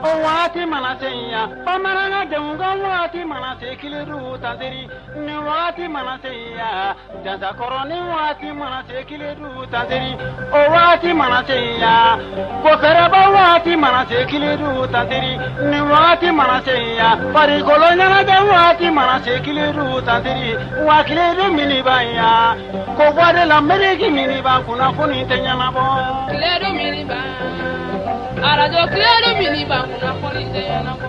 o waati mana se ya bamanana denga waati mana se kiliru tanteri ni waati mana se ya jansa koro ni waati mana se kiliru tanteri o waati mana se ya ko fereba waati mana se kiliru tanteri ni waati mana se ya pari kolonyana de waati mana se kiliru tanteri wa kiliru minibaya ko wade la mereki miniba kuna kuni tenyana bo kiliru miniba arajo kiliru miniba kuna kuni tenyana bo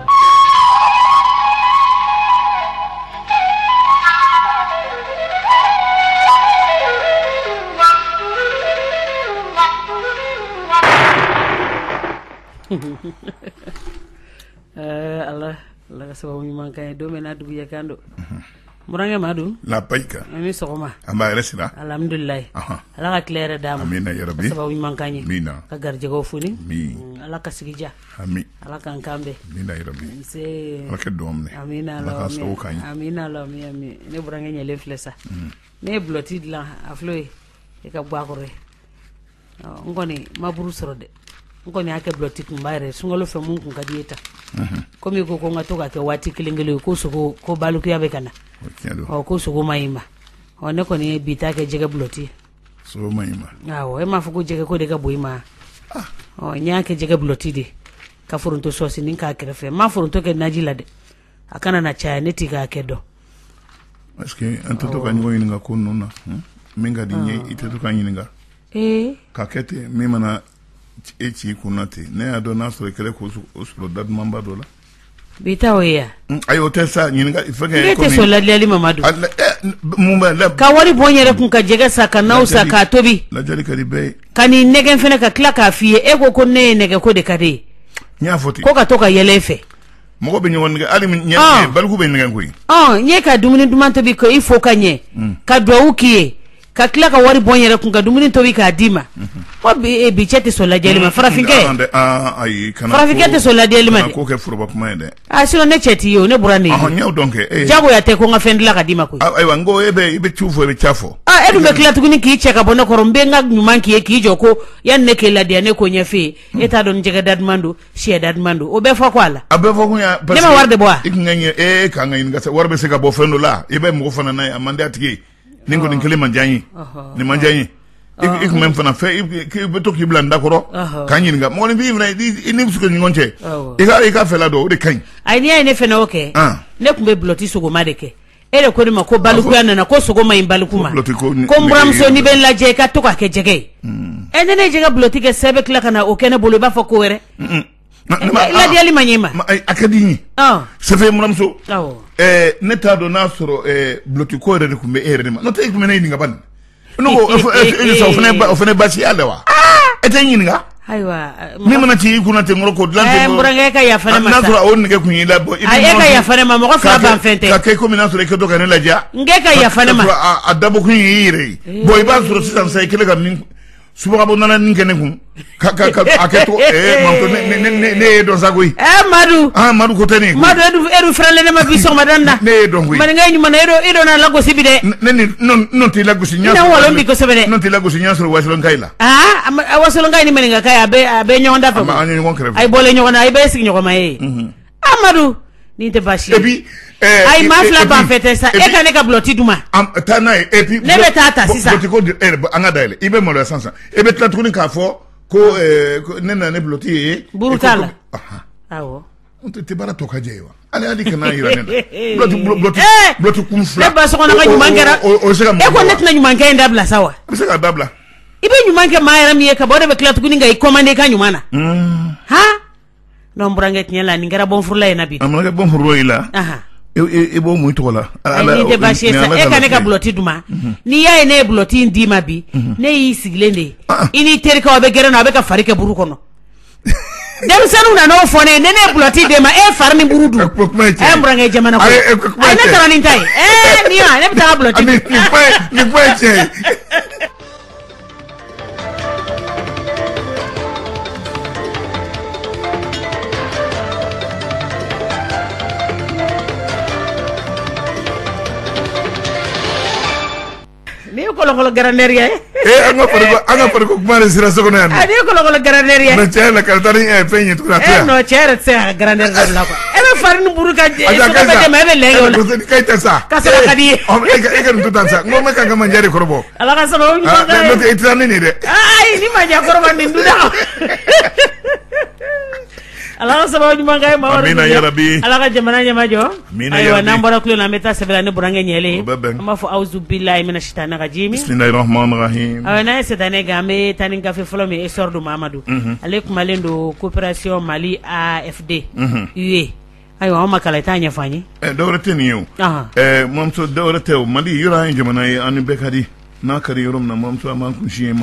Allah sababu nyuma kan do mena dubu ya kando murange madu la paika ami sokoma amba resina alhamdulillah ala ka claire dama amina ya rabbi sababu nyuma kan mina ka garje go funi mi ala ka sigija ami ala kan kambe mina ya rabbi se ala ka domne amina la amina la mi ne burange nyele flesa ne blotid la afloy e ka gwakore ngoni maburu sorode ngoni ake blotik mbare sungolo fe mungu ngadieta komi ko ngatoka ke wati kilingelo ko suko ko baluku yabe kana o ko suko maima o ne ko ne bitake jege bloti so maima awo e mafuko jege ko de ka boima o nyaake jege bloti de ka furunto sosi nin ka krefe ma furunto ke najila de akana na cha ne tika kedo est-ce que antoto ka nyingo yinga ko nona minga dinye iteto ka yinga ka kete mimana echi kunate ne ado na so kele ko so dad mamba dola bita oya ayo tesa nyinga ifeke ko ni so la liali mamadu mumba la ka wari bonyere kun ka jega saka na usaka tobi la jali karibe kani negen fene ka klaka fiye ego ko ne nege ko de kade nya foti ko ka toka yelefe moko be nyone ali nya balku be ngen koy nye ka dumuni dumanto bi ko ifo kanye ka do ukiye ka kila ka wari bonyere kun ka dumuni to bi ka dima ko bi chete so la jeli ma farafinke ay kana farafinke te so la jeli ma ko ke furo ba de sino ne cheti yo ne burani nyaw donke jago ya te ko nga fendla ka dima ko ay wango ebe chufo ebe chafo edu me kila tukuni ki cheka bono ko rombe nga nyuman ki ki joko yan ne ke la dia ne ko nyefe eta don jega dadmandu she dadmandu o be fa kwala abe fa ko ya parce que warde boa iknganye ka ngayin ngasa warbe se ka bo fendo la ebe mo fana na amande atiki ningo dinkele manjanyi ni manjanyi ik même fana fe ki beto ki blanda koro kanyi nga mo ni vivre ni busuko ngonche ika fela do de kan ay ni ay ne fena oke ne kumbe bloti sugo madeke ele ko ma ko baluku yana na ko sugo mai balukuma ko mbramso ni ben la je ka to ka ke jege ene ne jega bloti ke sebe kla kana okene bolo ba fa ko were la diali manyema akadini sefe mbramso neta do nasoro bloti ko re kumbe ere ma no te kumbe ne nga ban no ofene basi alewa etenyinga aywa mimi na ci kuna te ngoro ko dlante mburange ka ya fane mata nasura on nge kunyila bo ay ka ya fane ma mo ko fa ban fente ka ke ko mina sura ke to kan la ja nge ka ya fane ma adabo kunyire boy ba sura sisan sai kele kan suba bo nana ngene kun ka aketo manto ne do sagui madu madu ko tani madu edu frale ne ma bi so madanda ne do ngui man ngay ñu man edo na lago sibide non ti lago sinya na wala mbi ko sebede non ti lago sinya so waslo ngayla waslo ngay ni men nga kay abe ñonda to ay bolé ñogona ay be sig ñogoma madu ni te bashi ay mafla ba fete sa e ka ne ka bloti duma tana et puis ne be tata sisa bloti ko anga dale ibe mo le sansa e be tlat ko ni ka fo ko nena ne bloti burutala awo on te bara to ka jewa ali kana ira nena bloti kum fla ne ba so na ka nyumangera e ko net na nyumangera ndabla sawa se ka dabla ibe nyumangera mayara mi e ka bode be klat ko ni ngai commande ka nyumana no mburange nyela ni ngara bon furla ena bi amana bon furlo ila e bo muy tola ala ni de bashi sa e ka ne ka bloti duma ni ya ene bloti ndima bi ne yi siglende ini terika obe gere na obe ka farike buru kono dem sanu na no fone ne bloti de ma e farmi burudu mburange jamana ko ay ne tara ni tai ni ya ne ta bloti ni che ni ko lo graneria anga farko kuma ne sira soko na yan ani ko lo grandeur ya na chere la kartari penye tukuna tia no chere se grandeur la ko ebe farin buru ka je so ka je mebe lego la kai tasa kasara kadi ega ntu tansa ngoma kanga manjari korbo ala ka sabo ni no te itrani ni de ai ni manja korbo ni nduda ala sababu nyuma ngai mawar amina ya rabbi ala ka jamana nyama jo aywa nambara klo na meta sebela ne burange nyele ama fu auzu billahi minash shaitani rajim bismillahir rahmanir rahim na setane gambe tanin ka fe folo me esordu mamadou alaikum alendo coopération mali afd UE aywa ma kala tanya fanyi dawrate ni yow momso dawrate mali yura jamana anu bekadi na kari yorum na momso man kun shima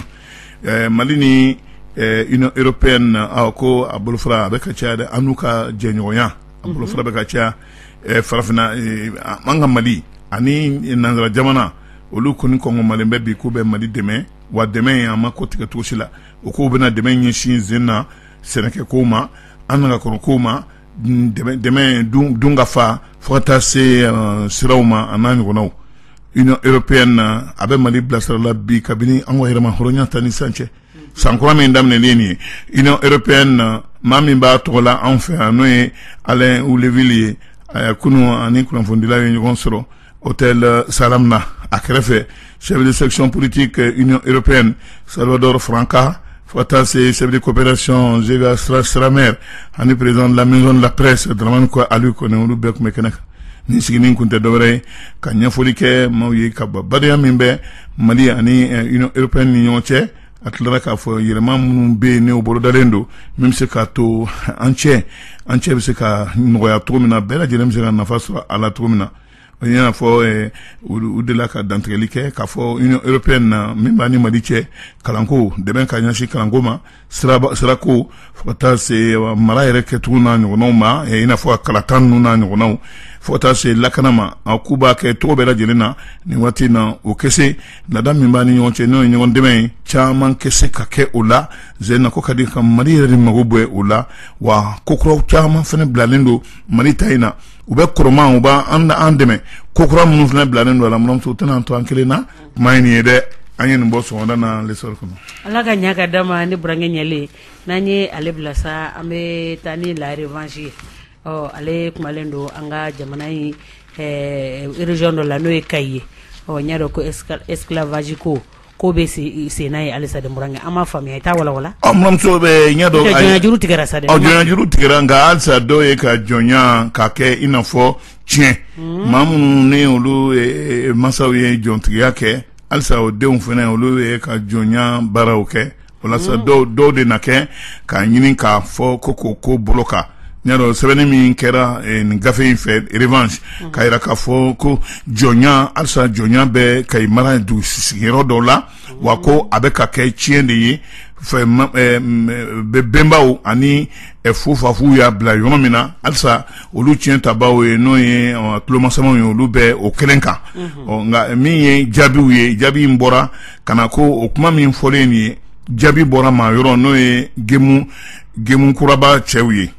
mali ni Union européenne ko abulfra beka chade anuka jenyoya abulfra beka cha farafina manga mali ani nanzara jamana olu koni kongo mali be ko be mali deme wa deme ya makotika tosila ko bena deme nyishi zina seneke koma ananga kono koma deme dunga fa fota se sirawma anani gonaw Union européenne abe mali blasara la bi kabini ango hirama horonya tani sanche sankura min damne leni Union européenne mami ba tola en fait anoye Alain Ouleville kunu ani kuna fondila yo ngonsoro hôtel Salamna akrefe chef de section politique Union européenne Salvador Franca fata c'est chef de coopération Jega Stramer ani président de la maison de la presse Draman ko alu ko ne ulu bek mekanak ni sigini kunte dobre kanya folike mawye kabba mimbe mali ani Union européenne ni ñoche atlara ka fo yelema munun be ne oboro dalendo même se ka to anche be se ka ngoya to mina bela jelem se na faso ala to mina yana fo udela ka dantrelike ka fo Union européenne memba ni madiche kalanko de ben ka nyashi kalangoma srako fota se mara yere ke tuna ngono ma ina fo kalatan nuna ngono fota se lakanama akuba ke to bela jelena ni watina o kese na dam memba ni nyonche no ngon deme chaman kese ka ke ola zena ko kadi kam mari yere magobwe ola wa kokro chaman fene blalendo mari taina ube koroma uba anda andeme kokura munu fna blanen wala mum so tan to ankele na mayni de anyen bo so na lesor ko ala ga nyaka dama ni brange nyele nanye ale blasa ame tani la revanche ale kumalendo anga jamana yi region la no ekaye nyaro ko esclavage ko be se nay alisa de murange ama famia ta wala amram so be nyado ay juru tigara sa de juru tigara nga alsa do e ka jonya ka ke inafo chien mamu ne olu masawi jontiya ke alsa o de unfena olu e ka jonya barawke wala sa do de nake ka nyini ka fo ko bloka nyaro sebene mi kera en gafe fe revanche kayra ka fo ko jonya alsa jonya be kay mara du sigero dola wako abeka ke chiende fe be bembao ani fufa fu ya bla yomina alsa olu chienta bawo no ye tloma sama yo lube o kelenka nga mi jabi mbora kana ko okuma mi foleni jabi bora ma yoro no ye gemu kuraba chewi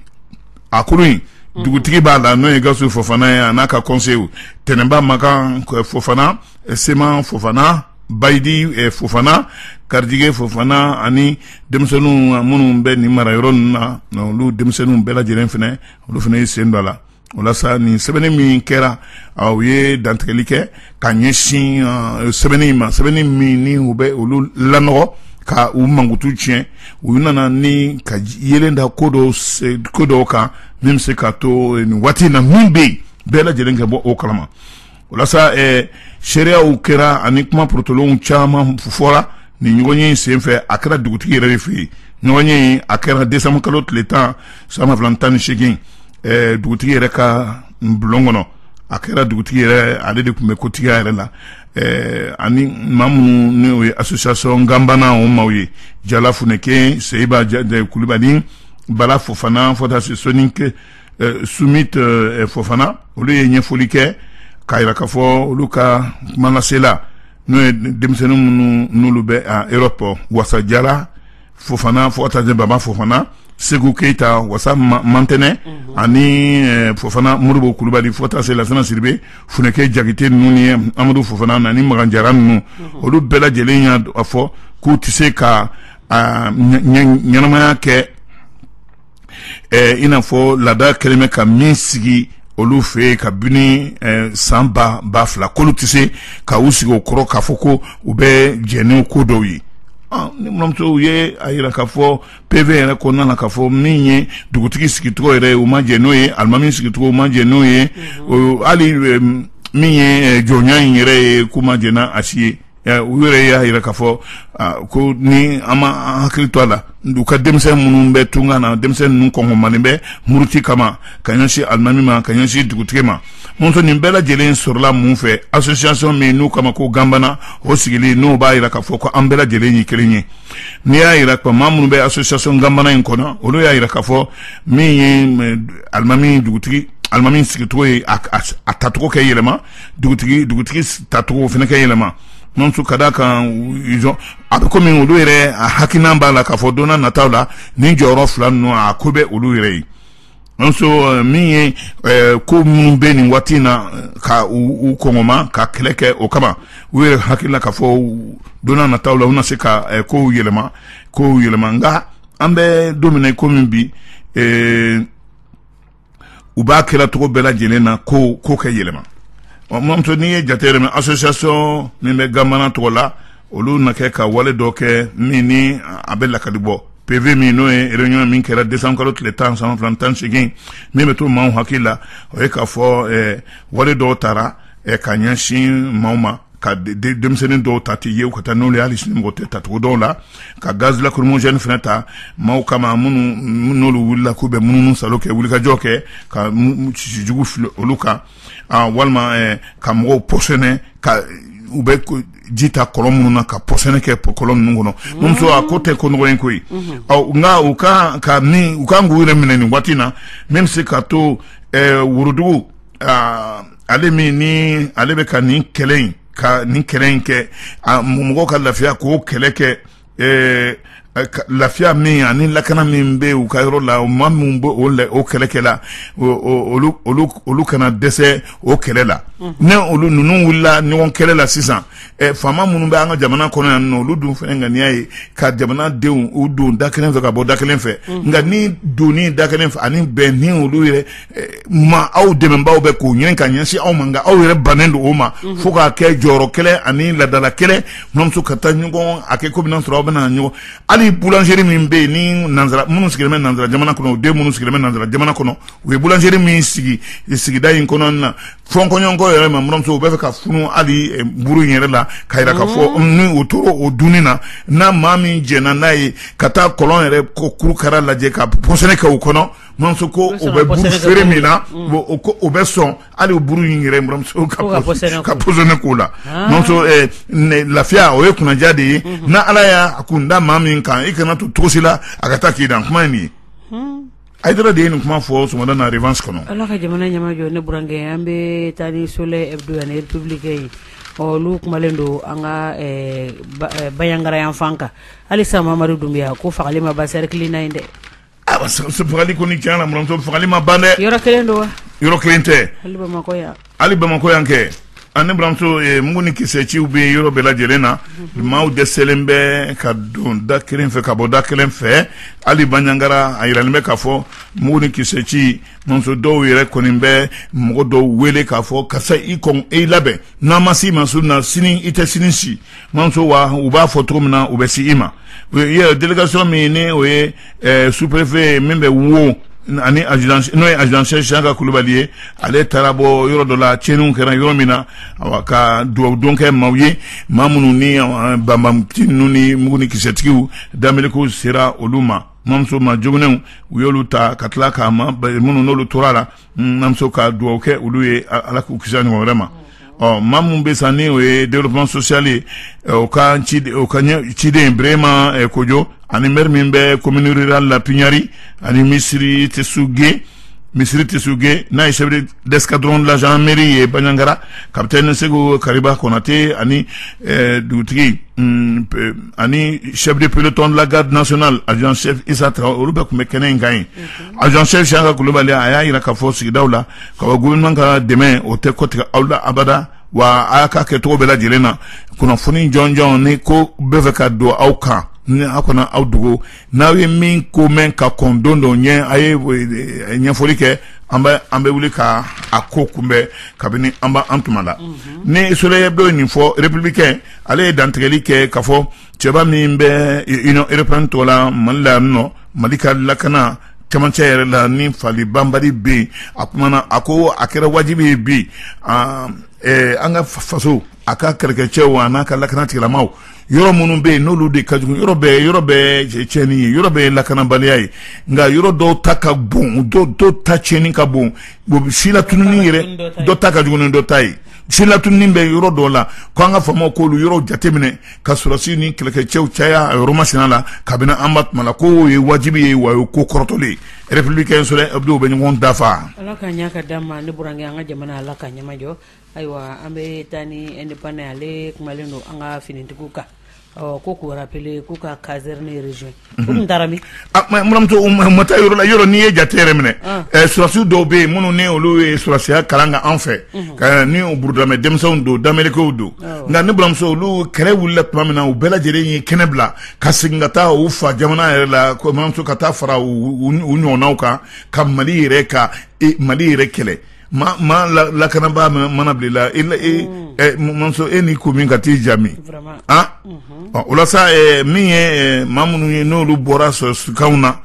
akuri dugutigi ba la no gasu Fofana ya naka conseil tenemba maka Fofana sema Fofana baidi Fofana kardige Fofana ani demsenu munu be ni marayoron na no lu demsenu be la jeren fene lu fene sendala wala sa ni sebene mi kera awye dantrelike kanyeshi sebene mi ni ube ulu lanogo ka umangutu chien uyunana ni ka yelenda kodo ka même se ka to ni wati na mimbe bela jelenga bo okalama wala sa sheria ukera anikuma protolon chama fufora ni ngonye semfe akra duguti refi ngonye akra desam kalot l'etat sama valentane shegin duguti reka blongono akra duguti re ade de kume kotiga re la ani mamu ne association gambana o mawi jala funeke seiba de kulibadi bala Fofana fota se soninke sumit Fofana olu yenye folike kayra kafo luka manasela no demsenu nulube a Europe wasa jala Fofana fota de baba Fofana Segu Keita wasa mantene ani Fofana Modibo Coulibaly fota se Lassana Sirbe Funeke Jakite nuni Amadou Fofana nani Maganjara nu olu bela jelenya afo ku tise ka nyanamaya ke ina fo lada keleme ka minsigi olu fe ka bini samba bafla kolu tise ka usigi okoro ka foko ube jeni ko doyi ni mlamto ye ayira ka fo PV era ko nana ka fo minye dugutigi sikitro ere o majeno ye almami sikitro o majeno ye ali minye jonya yere kuma jena asiye ya wure ya ayira ka fo ko ni ama hakilto ala nduka demse munun be tunga na demse nun ko manimbe muruti kama kanyansi almami ma kanyansi dugutigi ma monto ni bela jelen sur la mun fe association me nu kama ko gambana o sigili no ba ira ka foko ambela jelen yi kelenye ni ya ira ko mamunu be association gambana en kono o lo ya ira ka fo mi almami dugutigi almami sigitwe atatuko ke yelema dugutigi tatuko fene ke yelema non su kadaka izo abiko min olu ire hakina bala ka fo dona natawla ni joro flan no akobe olu ire nso mi ko mun be ni watina ka u kongoma ka keleke o kama wire hakila ka fo dona natawla una se ka ko yelema nga ambe domine ko min bi uba kela to bela jelena ko ke yelema momto ni jatere me association ni me gamana to la olu na ke ka wale doke mini abella kadibo PV mi no réunion min kera décembre le temps sans plantan sigin mi meto ma hakila o ka fo wale do tara kanyanshi mauma ka demsenen do tati yew ko tan no le alice ni ngote tatu do la ka gaz la kurmo jeune fenata maw kama munu lu willa ko be munu saloke wuli ka joke ka jugu oluka walma ka mo posene ka ube jita kolom na ka posene ke kolom ngono mumso akote ko ngoen ko nga uka ni uka nguire mineni watina même se ka to wurudu alemi ni alebe ka ni kelen ka ni kelen ke mugo ka lafia ko keleke lafia mi ani lakana min be u kayro la o mamumbo o kelekela olu kana dese o kelela ne olu nunu willa ni won kelela sisan fama munu be anga jamana kono no olu dun fe nga niaye ka jamana de u dun dakelen fe ka bo dakelen fe nga ni duni dakelen fe ani be ni olu yere ma aw de memba be ko nyen kan yansi aw manga aw yere banendo o ma fuka ke joro kele ani ladala kele nom su kata nyugo ake ko binan tro bana nyugo ali boulangerie min be ni nanzara munu sigireme nanzara jamana kono de munu sigireme nanzara jamana kono we boulangerie min sigi dayin kono na fonko nyongo yere ma mrum so be ka funu ali buru yere la kayira ka fo ni otoro odunina na mami jena nai kata kolon yere ko kuru kara laje ka posene ka ukono mrum so ko obe buru fere mina ko obe son ali buru yere mrum so ka posene ko la mrum so lafia o ekuna jadi na ala ya akunda mami kan ikana to tosila akata kidan kuma ni aidra de ni kuma fo so madana revanche kono ala ka jamana nyama jo ne burange ambe tani sole hebdo ya republique o lu kuma lendo anga bayangara yan fanka ali sama Mamadou Doumbia ko fakali ma basere klina inde aba so fakali ko ni kana mo so fakali ma bande yoro kelendo yoro klinte ali ba mako yanke ane bramso munguni kisechi ube yoro bela jelena mau de selembe ka don da kirin fe ka boda kirin fe ali banyangara ayiralme ka fo munguni kisechi monso do yere konimbe mugo do wele ka fo kasa ikon labe na masi masuna sini ite sinisi monso wa uba fotrumna ubesi ima ye délégation mi ne oye sous-préfet membe wo ani adjudant Changa Coulibaly ale tarabo yoro do la chenun kera yoro mina awaka do donke mawye mamunu ni bambam tinuni muguni kisetiku dameliko sera oluma mamso ma jogneu uyolu ta katla ka ma munu no lu torala mamso ka do ke uluye ala ku kisani ngorema mamun besani we développement social o kan chide brema kojo ani mermimbe commune rurale la Pignari ani misri tesuge Misiri Tisuge na chef d'escadron de la gendarmerie et Banyangara capitaine Sego Kariba Konate ani Doutri ani chef de peloton de la garde nationale agent chef Issa Traoré ko mekene ngai agent chef Changa Kulubali aya ira ka force dawla ka gouvernement ka demain o te côté awla abada wa aka ke to bela jelena kuna funi jonjon ni ko beveka do auka ni akona awdugo nawe min ko men ka kondondo nye aye nya folike ambe wuli ka akokumbe kabini amba antumala ni sole do ni fo républicain ale dantreli ke kafo cheba mimbe ino européen to la malla no malika lakana kamanche la ni fali bambari bi akumana ako akera wajibi bi anga faso aka kerkeche wana kala kana tikala maw yoro munun be no lu de kaju yoro be cheni yoro be la kana baliyai nga yoro do taka bon do ta cheni ka bon bo sila tununi yere do taka jugun do tai sila tunni be yoro do la ko anga famo ko lu yoro jatemine ka surasi ni kerkeche chaya roma sinala kabina ambat mala ko ye wajibi wa ko kortoli républicain sole abdou be ngon dafa alaka nyaka dama ni burange anga jamana alaka nyamajo aywa ambe tani independent ale kumalendo anga finintikuka koko rappelé kuka caserne région ndarami muramto mata yoro ni jatere mine surasu do be munu ne olu surasia kalanga en fait ni o burdame demson do dameleko do nga ne buramso olu kere wulla pamina u bela jere ni kenebla kasingata u fa jamana la ko muramto kata fara u nyonauka kam mali reka mali rekele ma la kanaba manablila illa monso eni komin kati jami ola sa mi mamunu no lu bora so kauna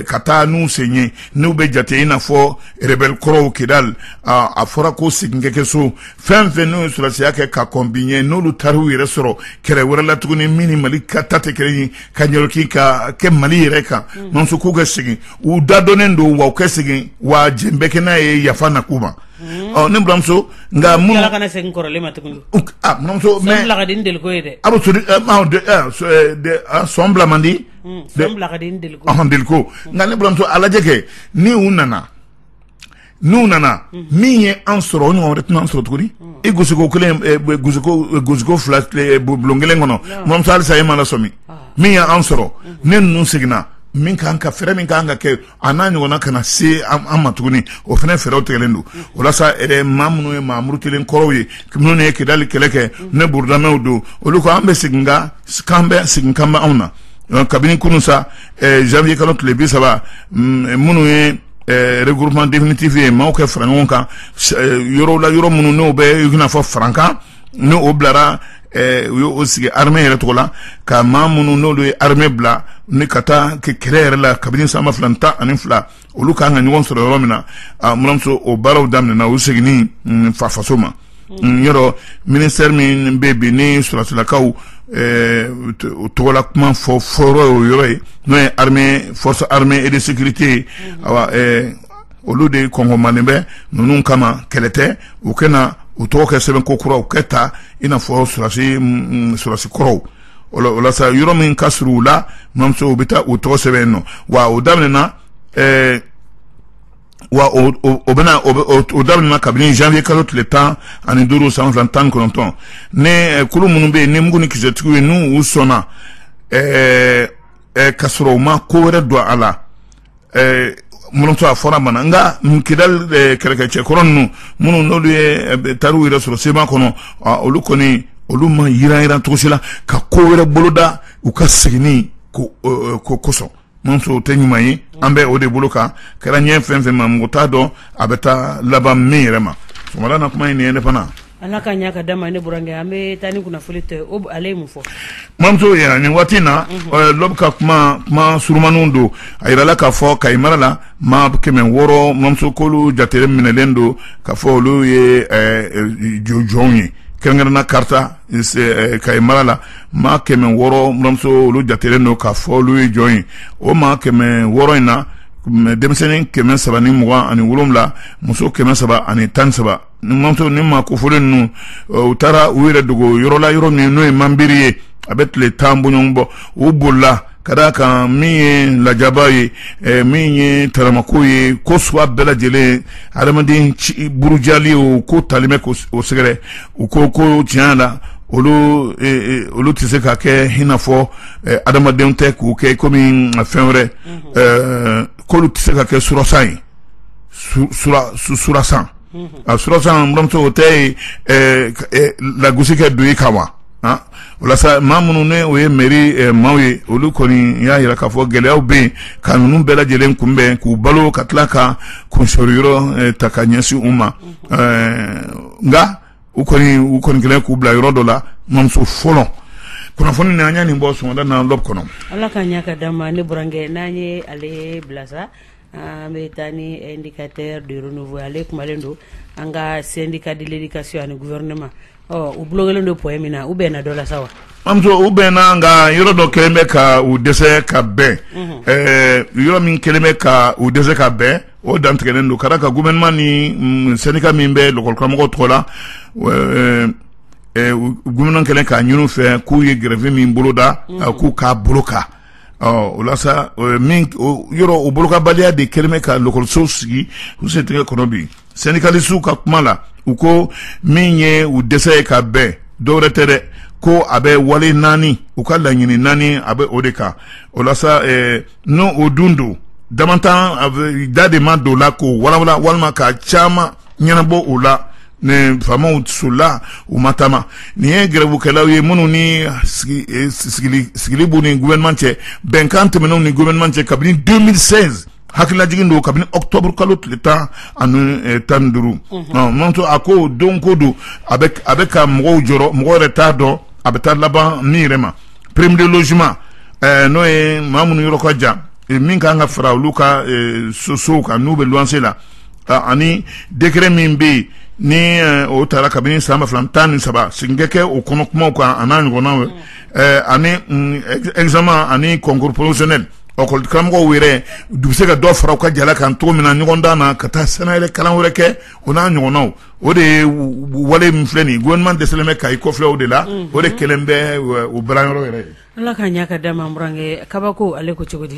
kata nu senye nu be jate ina fo rebel kro kidal a fora ko singeke so fenfe no sura siake ka kombinye no lu taru resoro kere wala la tuguni minimali kata te kere kanyoro ki ka ke mali reka monso ko ga sigi u dadonendo wa ko sigi wa jembeke na yafana kuba ne bramso nga mun kala kana sen korole matukundu bramso mais la gadin del ko ede abo so de sombla mandi sombla gadin del ko del ko nga ne bramso ala jeke ni unana miye ansoro ni on retna ansoro tukuri e gusiko kule gusiko flat le blongele ngono mom sal sa yema la somi miye ansoro nen nun signa min kan ka fere min kan ke anani wona kana se amatuni o fene fere o telendu wala sa mamnu e mamru telen korowi kimno ne ke dal keleke ne burdame odo oluko ambe siginga siginkamba auna kabini kunusa janvier kalot le bi saba munu e regroupement définitif e mawke franonka yoro munu no be yuna fo franka no oblara yo aussi armée retola ka mamunu no le armée bla ni kata ke créer la kabine sama flanta anifla oluka nga nyon soro romina mulamso o baraw damne na usegini fa fasoma yoro ministère min bebe ni sur la kaw tola kuma foro yoro no armée force armée et de sécurité awa olu de Congo manembe nunun kama kelete ukena utoke seben kokura uketa ina fo surasi koro ola sa yoro min kasru la mamso ubita uto seben no wa udamna wa obena odamna kabini janvier kalot le temps en nduru 120 konton ne kulu munumbe ne muguni kizetu nu usona kasro ma ko redwa ala mulonto afora mananga mkidal kereke koronno munu nolu taru ira so sema kono olukoni oluma yira tosila ka kowere boloda ukasini ko koso monso tenyumayi ambe ode boloka kala nyen fenfe mamutado abeta laba mirema so malana kuma ni ene pana alaka nyaka dama ne burange ambe tani kuna fulite ob alemufo mamso ya ni watina lobka kuma surumanundo ayirala ka fo kaymarala ma kemen woro mamso kolu jatere minelendo ka fo lu ye jojonyi kengarna karta kaymarala ma kemen woro mamso lu jatere no ka fo lu ye joyi o ma kemen woro ina demsenen kemen sabani muwa ani wulumla muso kemen saba ani tan saba mamso nimma ko folen no utara uire dugo yorola yoro ni no mambiriye abet le tambo nyombo ubulla kada kan min ye lajaba ye min ye taramako ye ko suwa bɛɛ lajɛlen adamaden burujali o ko talimɛ o sɛgɛrɛ u ko tiɲɛ la olu tɛ se ka kɛ hinafɔ adamadenw tɛ k'u kɛ komi fɛn wɛrɛ k'olu tɛ se ka kɛ surasan ye surasan surasan buramuso o tɛ lagosi kɛ don i kan wa walasa maa minnu ne o ye mairie maaw ye olu kɔni y'a yira k'a fɔ gɛlɛyaw bɛ yen ka ninnu bɛɛ lajɛlen kunbɛn k'u balo ka tila ka kunsɔrɔyɔrɔ ta ka ɲɛsin u ma nka u kɔni kelen k'u bila yɔrɔ dɔ la mamuso fɔlɔ kunnafoni ni an y'a nin bɔ sɔgɔmada na lɔb kɔnɔ. Ala ka ɲa ka d'an ma ne burankɛ n'an ye ale bila sa an bɛ taa ni indicateur de renouveau ale kumalen don an ka syndicat de l'éducation ani gouvernement u bulogelen don point min na u bɛnna dɔ la sa wa. mamuso u bɛnna nka yɔrɔ dɔ kɛlen bɛ ka u dɛsɛ ka bɛn yɔrɔ min kɛlen bɛ ka u dɛsɛ ka bɛn o dantigɛlen don ka da ka gouvernement ni syndicat min bɛ lɔgɔlikaramɔgɔw tɔgɔ la gouvernement kɛlen k'a ɲini fɛ k'u ye grève min boloda k'u k'a boloka o la sa min yɔrɔ o bolokabaliya de kɛlen bɛ ka lɔgɔlisow sigi u sen tigɛ kɔnɔ bi syndicalistes ka kuma la u ko min ye u dɛsɛ ye ka bɛn dɔwɛrɛ tɛ dɛ ko a bɛ wale naani u ka laɲini naani a bɛ o de kan o la sa n'o o dun don damantan da de ma don la k'o walawala walima ka caman ɲɛnabɔ o la ne faamaw sola u ma taama nin ye grèvekɛlaw ye minnu ni sigili b'u ni gouvernement cɛ bɛnkan tɛmɛnenw ni gouvernement cɛ kabini 2016 hakililajigin don kabini octobre kalo tile 15 manto a ko don ko don a bɛ ka mɔgɔw jɔrɔ mɔgɔ yɛrɛ t'a dɔn a bɛ taa laban min yɛrɛ ma prime de logement n'o ye maa minnu yɔrɔ ka jan min kan ka fara olu ka sow kan n'u bɛ luwanse la ani décret min bɛ yen ni o taara kabini san 2013 sigin kɛ o kɔnɔ kumaw kan a n'a ɲɔgɔnnaw ani examen ani concours professionnel ɔkɔli karamɔgɔw yɛrɛ du bɛ se ka dɔ fara u ka jala kan cogo min na ɲɔgɔn dan na ka taa sɛnɛ kalan wɛrɛ kɛ o n'a ɲɔgɔnnaw o de ye wale min filɛ nin ye gouvernement dɛsɛlen bɛ ka i kɔfilɛ o de la o de kɛlen bɛ o barayɔrɔ yɛrɛ ye. Ala ka ɲa ka d'an ma burankɛ kabako ale ko cogo di.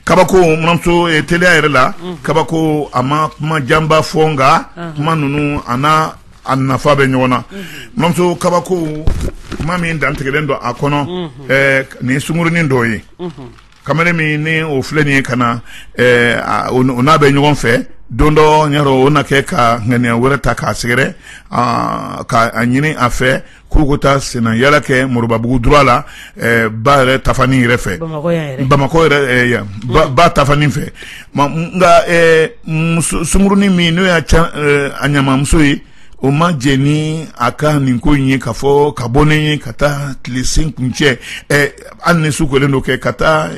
Kabako muramuso teliya yɛrɛ la kabako a ma kuma janba fɔ nka kuma ninnu a nafa bɛ ɲɔgɔn na muramuso kabako kuma min dantigɛlen don a kɔnɔ nin ye sunkurunin dɔw ye. Kamalen min ni o filɛ nin ye ka na o n'a bɛ ɲɔgɔn fɛ don dɔ ɲarɔ o na kɛ ka ŋaniya wɛrɛ ta k'a sɛgɛrɛ ka a ɲini a fɛ k'u ko taa senna yala kɛ Moribabugu droit la ba yɛrɛ tafani yɛrɛ fɛ Bamakɔ yɛrɛ ba tafani fɛ nka sunkurunin min n'o y'a a ɲamamuso ye o ma jɛ ni a ka nin ko in ye k'a fɔ ka bɔ ne ye ka taa tile sen kuncɛ hali ni su kolen do kɛ ka taa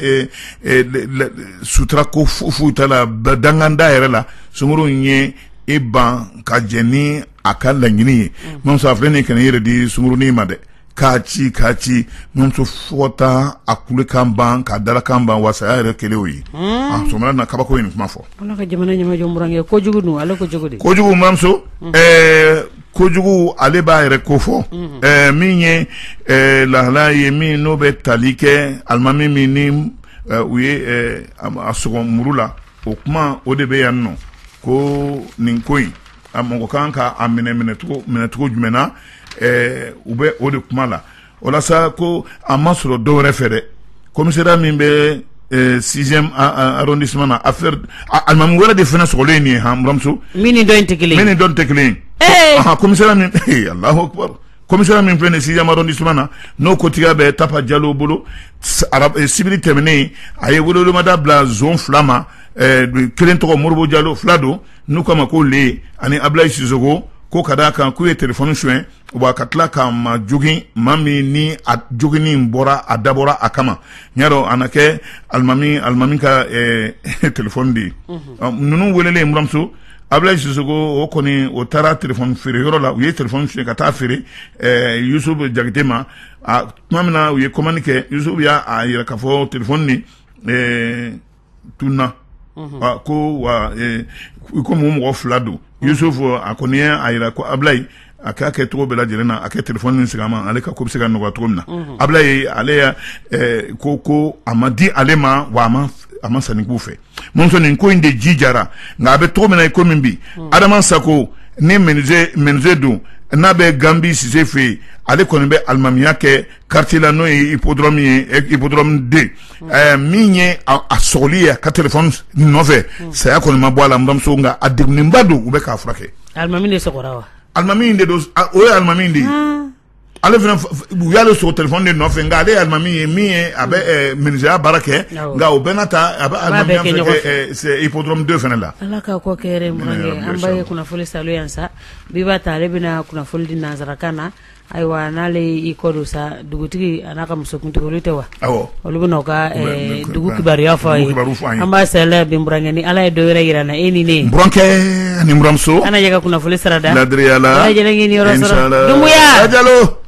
sutura ko foyi t'a la danganda yɛrɛ la sunkuru in ye e ban ka jɛ ni a ka laɲini ye mamuso a filɛ nin kana yɛrɛ di sunkurunin ma dɛ k'a ci mamuso fɔ taa a kulekan ban k'a dalakan ban wasaya yɛrɛ kelen o ye sɔmɔla na kabako ye nin kuma fɔ. Ala ka jamana ɲɛmajɔ burankɛ kojugu dun ale kojugu de. Kojugu mamuso kojugu ale b'a yɛrɛ ko fɔ min ye lahala ye min n'o bɛ tali kɛ alimami min ni u ye a sɔgɔ muru la o kuma o de bɛ yan nɔ ko nin ko in a mɔgɔ kan ka a minɛcogo jumɛn na u bɛ o de kuma la walasa ko a ma sɔrɔ dɔw wɛrɛ fɛ dɛ commissariat min bɛ 6e arrondissement na affaire alimami wɛrɛ de fana sɔgɔlen nin ye buramuso min ni dɔ in tɛ kelen commissariat min Allahu akbar commissariat min filɛ nin 6e arrondissement na n'o kotigiya bɛ Tapa Jalo bolo sibiri tɛmɛnen a ye welewelemada bila zone 2 ma kelen tɔgɔ Moribo Jalo 2 don n'u k'a ma ko le ani Ablaye Sisoko ko ka d'a kan k'u ye téléphone suɲɛ wa ka tila ka ma jogin maa min ni a joginnin bɔra a dabɔra a kama n y'a dɔn a na kɛ alimami ka téléphone de ye ninnu welelen buramuso Ablaye Sisoko o kɔni o taara téléphone feere yɔrɔ la u ye téléphone suɲɛ ka taa feere Yusuf Jakite ma tuma min na u ye commande kɛ Yusuf y'a yɛrɛ k'a fɔ téléphone ni tunna ko wa komi o mɔgɔ 2 don Yusuf a kɔni a yɛrɛ ko Ablaye aka ke to bela jelena aka telephone ni sigama ale ka ko bisiga no to mina ablaye ale ko amadi alema wa ama sani kufe monso ni ko inde jijara ngabe to mina ko mimbi adama sako ni menze do na be gambi sisefe ale koni be almamia ke quartier la no hippodrome D minye a solia ka telephone nove saya koni mabwala mdamso nga adigni mbadu ube ka frake almami ne sokorawa almami inde do o almami inde ale vena yalo so telephone de nove nga ale almami mie abe menza barake nga obenata abe almami c'est hippodrome 2 fenela alaka ko kere mrange ambaye kuna fole salo yansa biba tale bina kuna fole di nazarakana aywa nale ikodo sa dugutigi anaka musokunti olutewa awo olubuna ka dugu kibari afa amba sele bimbrange ni ala do yirana eni ne mbranke ni mramso ana yaga kuna fole sarada ladriala ala jelengi ni orosoro dumbuya ajalo